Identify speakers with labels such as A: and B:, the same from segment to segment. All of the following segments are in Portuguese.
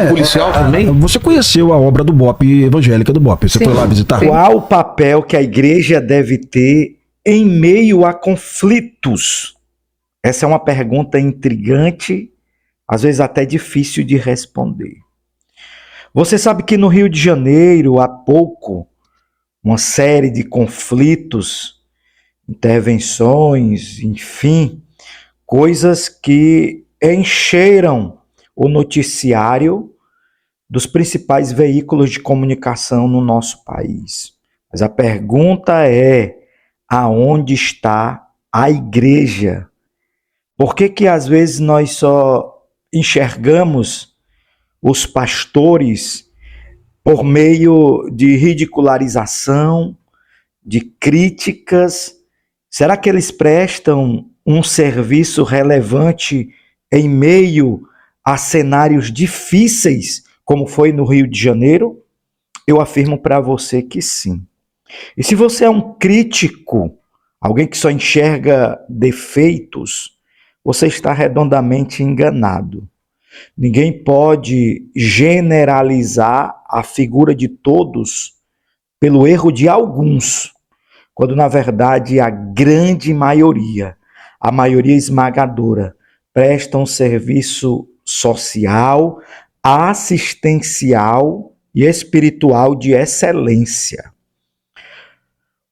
A: policial também?
B: Você conheceu a obra do BOPE, evangélica do BOPE? Você foi lá visitar?
C: Qual o papel que a igreja deve ter em meio a conflitos? Essa é uma pergunta intrigante, às vezes até difícil de responder. Você sabe que no Rio de Janeiro, há pouco, uma série de conflitos, intervenções, enfim, coisas que encheram o noticiário dos principais veículos de comunicação no nosso país. Mas a pergunta é: aonde está a igreja? Por que às vezes nós só enxergamos os pastores por meio de ridicularização, de críticas? Será que eles prestam um serviço relevante em meio a cenários difíceis, como foi no Rio de Janeiro? Eu afirmo para você que sim. E se você é um crítico, alguém que só enxerga defeitos, você está redondamente enganado. Ninguém pode generalizar a figura de todos pelo erro de alguns, quando na verdade a grande maioria, a maioria esmagadora, presta um serviço social, assistencial e espiritual de excelência.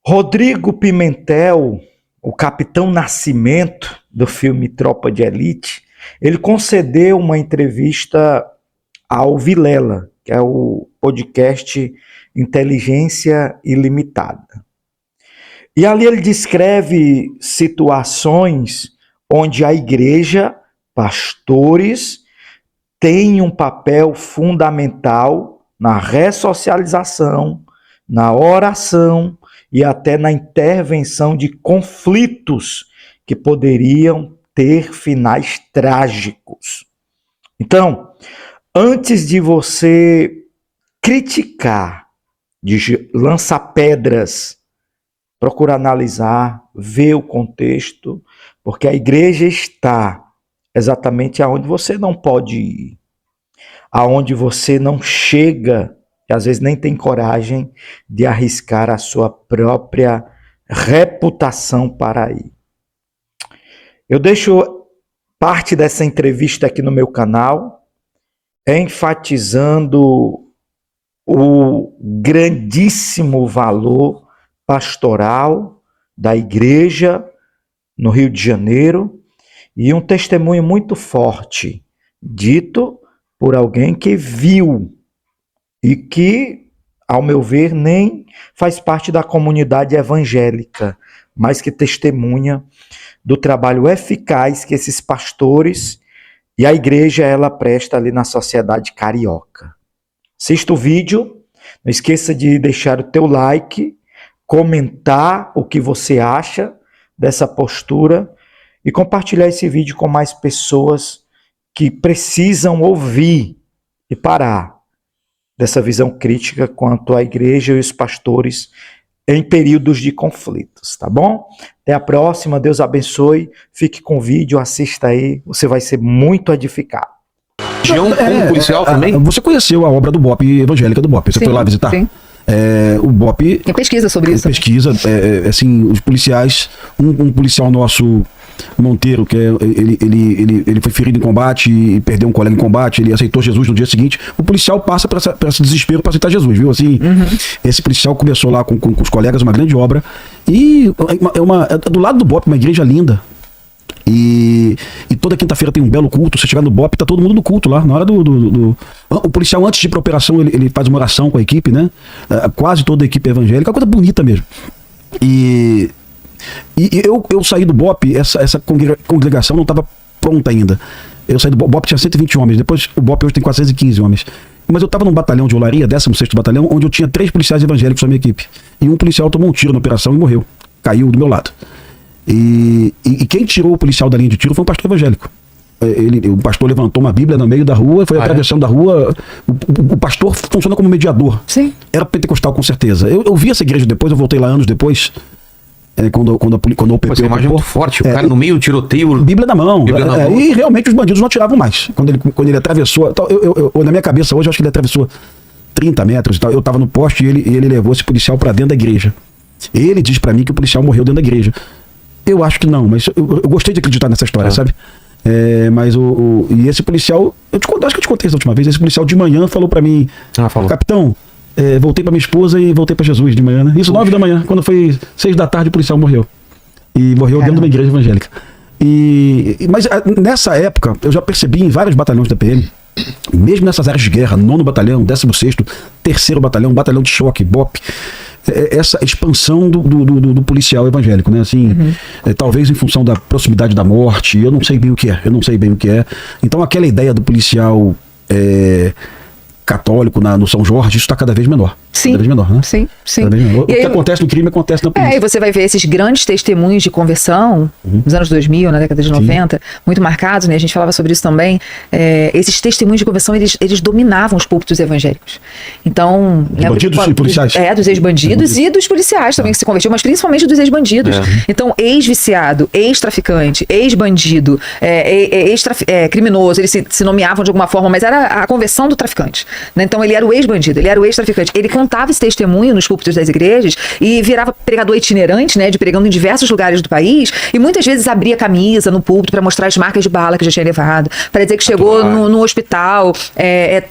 C: Rodrigo Pimentel, o Capitão Nascimento do filme Tropa de Elite, ele concedeu uma entrevista ao Vilela, que é o podcast Inteligência Ilimitada. E ali ele descreve situações onde a igreja, pastores, têm um papel fundamental na ressocialização, na oração e até na intervenção de conflitos que poderiam ter finais trágicos. Então, antes de você criticar, de lançar pedras, procura analisar, ver o contexto, porque a igreja está exatamente aonde você não pode ir, aonde você não chega, e às vezes nem tem coragem de arriscar a sua própria reputação para ir. Eu deixo parte dessa entrevista aqui no meu canal, enfatizando o grandíssimo valor pastoral da igreja no Rio de Janeiro e um testemunho muito forte, dito por alguém que viu e que, ao meu ver, nem faz parte da comunidade evangélica, mas que testemunha do trabalho eficaz que esses pastores e a igreja ela presta ali na sociedade carioca. Assista o vídeo, não esqueça de deixar o teu like, comentar o que você acha dessa postura e compartilhar esse vídeo com mais pessoas que precisam ouvir e parar dessa visão crítica quanto à igreja e os pastores em períodos de conflitos, tá bom? Até a próxima, Deus abençoe, fique com o vídeo, assista aí, você vai ser muito edificado.
A: Como policial também?
B: Você conheceu a obra do BOPE, evangélica do BOPE? Você foi lá visitar?
D: Sim.
B: O BOPE...
D: Tem pesquisa sobre isso.
B: Pesquisa, assim, os policiais, um policial nosso, Monteiro, que ele foi ferido em combate e perdeu um colega em combate, ele aceitou Jesus no dia seguinte. O policial passa por esse desespero para aceitar Jesus, viu? Assim, esse policial começou lá com os colegas uma grande obra e do lado do BOPE, uma igreja linda. E toda quinta-feira tem um belo culto. Você chegar no BOPE, tá todo mundo no culto lá. Na hora o policial, antes de ir pra operação, ele faz uma oração com a equipe, né? Quase toda a equipe evangélica, uma coisa bonita mesmo. E eu saí do BOPE, essa congregação não estava pronta ainda. Eu saí do BOPE, tinha 120 homens. Depois o BOPE hoje tem 415 homens. Mas eu estava num batalhão de olaria, 16º batalhão, onde eu tinha 3 policiais evangélicos na minha equipe. E um policial tomou um tiro na operação e morreu. Caiu do meu lado. E quem tirou o policial da linha de tiro foi um pastor evangélico. O pastor levantou uma Bíblia no meio da rua, foi atravessando a rua. O pastor funciona como mediador.
D: Sim.
B: Era pentecostal, com certeza. Eu vi essa igreja depois, eu voltei lá anos depois. quando o PP...
A: Mas a imagem é muito forte, o cara no meio do tiroteio...
B: Bíblia na mão.
A: Bíblia na mão.
B: E realmente os bandidos não atiravam mais. Quando ele atravessou... na minha cabeça hoje, eu acho que ele atravessou 30 metros e tal. Eu tava no poste e ele levou esse policial pra dentro da igreja. Ele diz pra mim que o policial morreu dentro da igreja. Eu acho que não, mas eu gostei de acreditar nessa história, sabe? Mas e esse policial... acho que eu te contei essa última vez. Esse policial de manhã falou pra mim...
A: falou.
B: Capitão... voltei pra minha esposa e voltei pra Jesus de manhã, né? Isso 9 da manhã, quando foi 6 da tarde o policial morreu. E morreu dentro de uma igreja evangélica. Mas nessa época, eu já percebi em vários batalhões da PM, mesmo nessas áreas de guerra, 9º batalhão, 16º, 3º batalhão, batalhão de choque, BOP, essa expansão do policial evangélico, né? Assim, talvez em função da proximidade da morte, eu não sei bem o que é. Então aquela ideia do policial... católico no São Jorge, isso está cada vez menor.
D: Sim.
B: Cada vez menor, né?
D: Sim.
B: Cada vez menor. O que acontece no crime acontece na polícia.
D: E você vai ver esses grandes testemunhos de conversão nos anos 2000, na década de 90, muito marcados, né? A gente falava sobre isso também. Esses testemunhos de conversão, eles dominavam os púlpitos evangélicos. Então...
B: bandidos e policiais.
D: Dos ex-bandidos e dos policiais também que se convertiam, mas principalmente dos ex-bandidos. Então, ex-viciado, ex-traficante, ex-bandido, criminoso, eles se nomeavam de alguma forma, mas era a conversão do traficante. Né? Então ele era o ex-bandido, ele era o ex-traficante. Ele contava esse testemunho nos púlpitos das igrejas e virava pregador itinerante, né, de pregando em diversos lugares do país, e muitas vezes abria a camisa no púlpito para mostrar as marcas de bala que já tinha levado, para dizer que chegou no hospital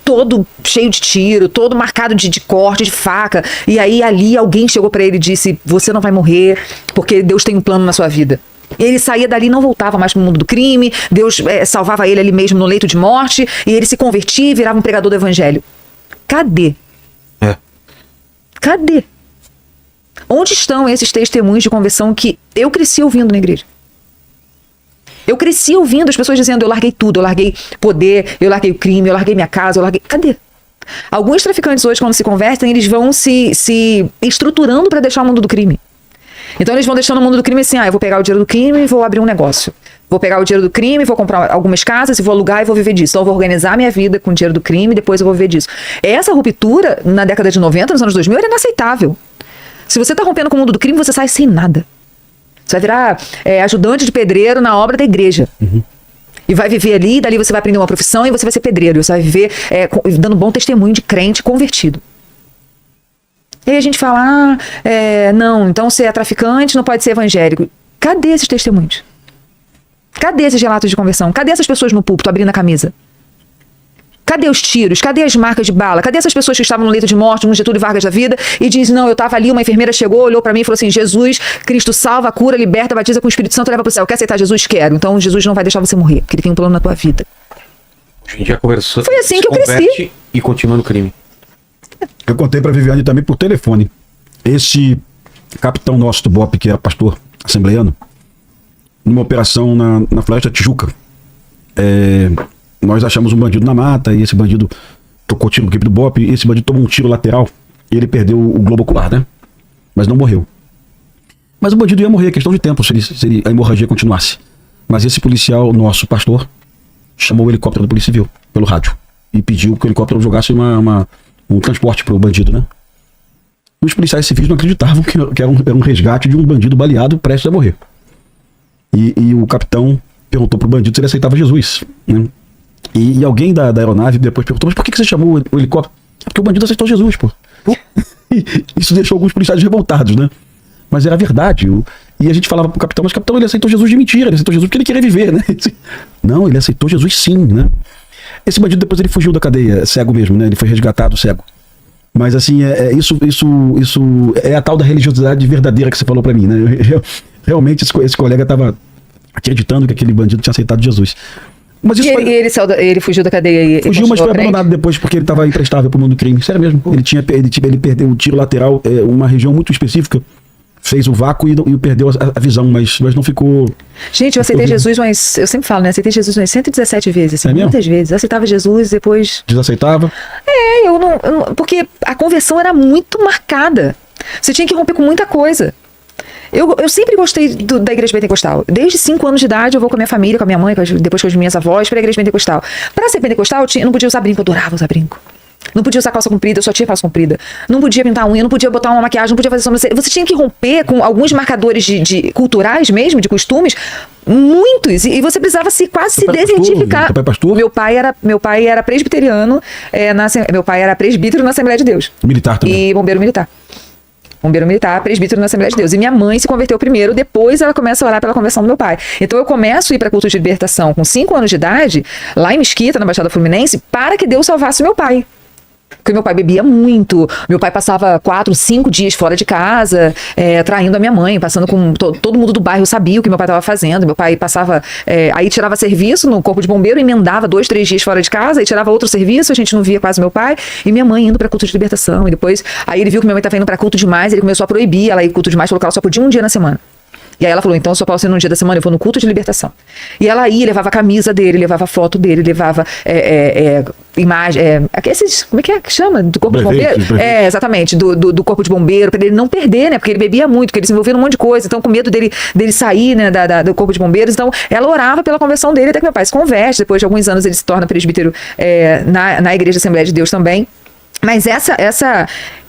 D: todo cheio de tiro, todo marcado de corte, de faca, e aí ali alguém chegou para ele e disse: você não vai morrer porque Deus tem um plano na sua vida. Ele saía dali e não voltava mais para o mundo do crime. Deus salvava ele ali mesmo no leito de morte, e ele se convertia e virava um pregador do evangelho. Cadê? Cadê? Onde estão esses testemunhos de conversão que eu cresci ouvindo na igreja? Eu cresci ouvindo as pessoas dizendo: eu larguei tudo, eu larguei poder, eu larguei o crime, eu larguei minha casa, eu larguei... Cadê? Alguns traficantes hoje, quando se convertem, eles vão se estruturando para deixar o mundo do crime. Então eles vão deixando o mundo do crime assim: eu vou pegar o dinheiro do crime e vou abrir um negócio. Vou pegar o dinheiro do crime, vou comprar algumas casas e vou alugar e vou viver disso. Então eu vou organizar minha vida com o dinheiro do crime e depois eu vou viver disso. Essa ruptura, na década de 90, nos anos 2000, era inaceitável. Se você tá rompendo com o mundo do crime, você sai sem nada. Você vai virar ajudante de pedreiro na obra da igreja. E vai viver ali, dali você vai aprender uma profissão e você vai ser pedreiro. Você vai viver dando bom testemunho de crente convertido. E aí a gente fala: não, então você é traficante, não pode ser evangélico. Cadê esses testemunhos? Cadê esses relatos de conversão? Cadê essas pessoas no púlpito abrindo a camisa? Cadê os tiros? Cadê as marcas de bala? Cadê essas pessoas que estavam no leito de morte, no Getúlio Vargas da vida, e diz: não, eu estava ali, uma enfermeira chegou, olhou para mim e falou assim: Jesus, Cristo salva, cura, liberta, batiza com o Espírito Santo, leva para o céu. Quer aceitar Jesus? Quero. Então Jesus não vai deixar você morrer, porque ele tem um plano na tua vida.
A: A gente já conversou.
D: Foi assim que eu cresci.
A: E continua no crime.
B: Eu contei pra Viviane também por telefone. Esse capitão nosso do BOP, que é pastor assembleiano, numa operação na Floresta Tijuca, nós achamos um bandido na mata, e esse bandido tocou tiro no equipe do BOP, e esse bandido tomou um tiro lateral, e ele perdeu o globo ocular, né? Mas não morreu. Mas o bandido ia morrer, questão de tempo, se a hemorragia continuasse. Mas esse policial, nosso pastor, chamou o helicóptero da Polícia Civil, pelo rádio, e pediu que o helicóptero jogasse um transporte pro bandido, né? Os policiais civis não acreditavam que era um resgate de um bandido baleado prestes a morrer. E o capitão perguntou pro bandido se ele aceitava Jesus, né? E alguém da aeronave depois perguntou: mas por que você chamou o helicóptero? Porque o bandido aceitou Jesus, pô. Isso deixou alguns policiais revoltados, né? Mas era verdade. E a gente falava pro capitão: mas capitão, ele aceitou Jesus de mentira, ele aceitou Jesus porque ele queria viver, né? Não, ele aceitou Jesus sim, né? Esse bandido depois ele fugiu da cadeia, cego mesmo, né? Ele foi resgatado cego. Mas assim, isso é a tal da religiosidade verdadeira que você falou pra mim, né? Realmente esse colega estava acreditando que aquele bandido tinha aceitado Jesus. Mas isso
D: ele fugiu da cadeia e
B: fugiu, mas foi abandonado depois porque ele estava imprestável para o mundo do crime. Sério mesmo. Ele perdeu o tiro lateral, uma região muito específica. Fez o vácuo e perdeu a visão, mas não ficou...
D: Gente, eu aceitei Jesus, mas eu sempre falo, né? Aceitei Jesus umas 117 vezes, assim, muitas vezes. Eu aceitava Jesus, depois...
B: Desaceitava?
D: Eu não... Porque a conversão era muito marcada. Você tinha que romper com muita coisa. Eu sempre gostei da igreja pentecostal. Desde 5 anos de idade eu vou com a minha família, com a minha mãe, depois com as minhas avós, para a igreja pentecostal. Para ser pentecostal eu não podia usar brinco, eu adorava usar brinco. Não podia usar calça comprida, eu só tinha calça comprida. Não podia pintar unha, não podia botar uma maquiagem, não podia fazer sobrancelha. Você tinha que romper com alguns marcadores de culturais mesmo, de costumes, muitos. E você precisava quase se desertificar.
B: Teu pai é pastor?
D: Meu pai era presbiteriano, meu pai era presbítero na Assembleia de Deus.
B: Militar também.
D: E bombeiro militar. Bombeiro militar, presbítero na Assembleia de Deus. E minha mãe se converteu primeiro, depois ela começa a orar pela conversão do meu pai. Então eu começo a ir para culto de libertação com 5 anos de idade, lá em Mesquita, na Baixada Fluminense, para que Deus salvasse meu pai. Porque meu pai bebia muito, meu pai passava 4, 5 dias fora de casa, traindo a minha mãe, passando com... todo mundo do bairro sabia o que meu pai estava fazendo. Meu pai passava... aí tirava serviço no corpo de bombeiro, emendava 2, 3 dias fora de casa, aí tirava outro serviço, a gente não via quase meu pai. E minha mãe indo para culto de libertação. E depois, aí ele viu que minha mãe estava indo para culto demais, ele começou a proibir ela ir culto demais, falou que ela só podia um dia na semana. E aí ela falou, então eu só posso ir num dia da semana, eu vou no culto de libertação. E ela ia, levava a camisa dele, levava foto dele, levava imagem, como é que chama? Do corpo de bombeiro? Exatamente, do corpo de bombeiro, para ele não perder, né? Porque ele bebia muito, porque ele se envolvia num monte de coisa, então com medo dele sair, né, do corpo de bombeiros. Então ela orava pela conversão dele, até que meu pai se converte, depois de alguns anos ele se torna presbítero na Igreja Assembleia de Deus também. Mas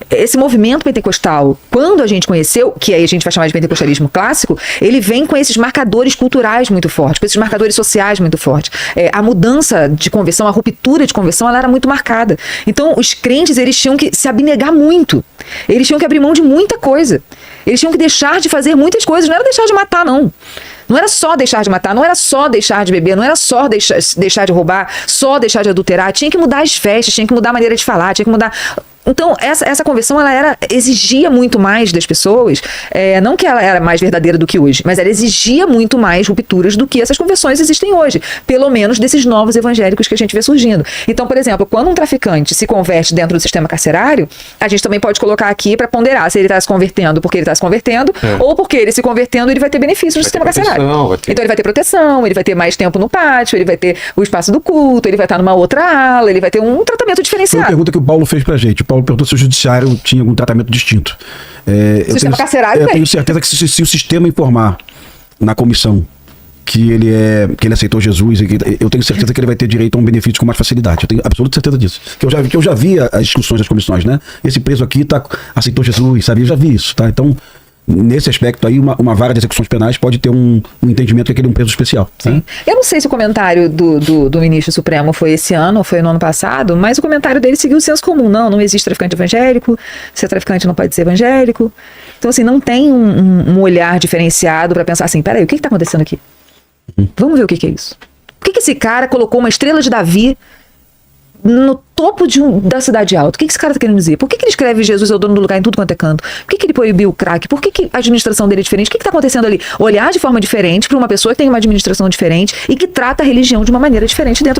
D: esse movimento pentecostal, quando a gente conheceu, que aí a gente vai chamar de pentecostalismo clássico, ele vem com esses marcadores culturais muito fortes, com esses marcadores sociais muito fortes. A mudança de conversão, a ruptura de conversão, ela era muito marcada. Então, os crentes, eles tinham que se abnegar muito. Eles tinham que abrir mão de muita coisa. Eles tinham que deixar de fazer muitas coisas. Não era deixar de matar, não. Não era só deixar de matar, não era só deixar de beber, não era só deixar de roubar, só deixar de adulterar. Tinha que mudar as festas, tinha que mudar a maneira de falar, tinha que mudar... Então, essa conversão, ela exigia muito mais das pessoas, não que ela era mais verdadeira do que hoje, mas ela exigia muito mais rupturas do que essas conversões existem hoje, pelo menos desses novos evangélicos que a gente vê surgindo. Então, por exemplo, quando um traficante se converte dentro do sistema carcerário, a gente também pode colocar aqui para ponderar se ele está se convertendo porque ele está se convertendo, ou porque ele se convertendo ele vai ter benefícios do sistema carcerário. Então, ele vai ter proteção, ele vai ter mais tempo no pátio, ele vai ter o espaço do culto, ele vai estar numa outra ala, ele vai ter um tratamento diferenciado.
B: Foi a pergunta que o Paulo fez pra gente. Paulo perguntou se o judiciário tinha algum tratamento distinto.
D: Sistema carcerário,
B: eu tenho certeza que se o sistema informar na comissão que ele aceitou Jesus, eu tenho certeza que ele vai ter direito a um benefício com mais facilidade. Eu tenho absoluta certeza disso. Que eu já vi as discussões das comissões, né? Esse preso aqui aceitou Jesus, sabe? Eu já vi isso, tá? Então, nesse aspecto aí, uma vara de execuções penais pode ter um entendimento que aquele é um preso especial.
D: Sim.
B: Né?
D: Eu não sei se o comentário do ministro Supremo foi esse ano ou foi no ano passado, mas o comentário dele seguiu o senso comum. Não existe traficante evangélico, ser traficante não pode ser evangélico. Então, assim, não tem um olhar diferenciado para pensar assim, peraí, o que está acontecendo aqui? Vamos ver o que é isso. Por que esse cara colocou uma estrela de Davi no topo da cidade alta? O que esse cara tá querendo dizer? Por que ele escreve Jesus é o dono do lugar em tudo quanto é canto? Por que ele proibiu o crack? Por que a administração dele é diferente? O que tá acontecendo ali? Olhar de forma diferente para uma pessoa que tem uma administração diferente e que trata a religião de uma maneira diferente dentro